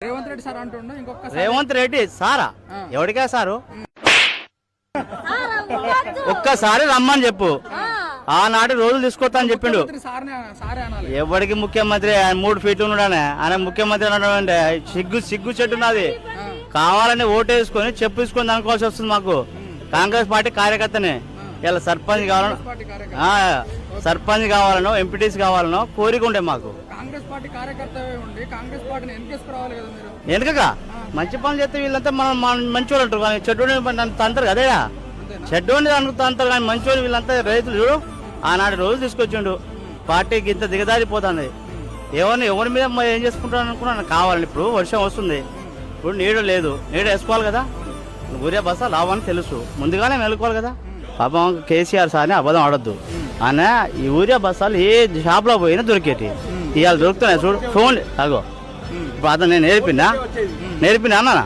Revanth Reddy sir అంటుండ ఇంకొక రేవంత్ రెడ్డి సారా ఎవరికా sir ఒక్కసారి రమ్మని చెప్పు. ఆనాటి రోజులు తీసుకొస్తా అని చెప్పిండు. ఎవరికి ముఖ్యమంత్రి 3 ఫీట్లు ఉన్నాడనే ఆయన ముఖ్యమంత్రి అన్నాడంటే సిగ్గు చెట్టు ఉన్నది. కావాలని ఓటేసుకొని చెప్పుకొని అనుకోవాల్సి వస్తుంది. మాకు కాంగ్రెస్ పార్టీ కార్యకర్తనే ఇలా సర్పంచ్ కావాలనో ఎంపీటీసీ కావాలనో కోరిక ఉండే మాకు. ఎందుకగా మంచి పనులు చేస్తే వీళ్ళంతా మనం మంచి వాళ్ళు అంటారు కానీ చెడ్డోని అంటారు కదే. చెడ్డోని అంటారు కానీ మంచి వాళ్ళు వీళ్ళంతా రైతులు చూడు ఆనాటి రోజు తీసుకొచ్చిండు. పార్టీకి ఇంత దిగదారిపోతుంది. ఎవరి మీద ఏం చేసుకుంటాను అనుకున్నాను కావాలని. ఇప్పుడు వర్షం వస్తుంది, ఇప్పుడు నీడ లేదు, నీడ వేసుకోవాలి కదా. ఊరియా బస్తా లాభాన్ని తెలుసు, ముందుగానే మెలుకోవాలి కదా. పాపం కేసీఆర్ సార్ని అబద్ధం ఆడొద్దు. ఆయన ఈ యూరియా బస్తాలు ఏ షాప్లో పోయినా దొరికేటి, ఇవాళ దొరుకుతున్నాయి చూడు. ఫోన్ అగో ఇప్పుడు అతను నేను నేర్పినా అన్నా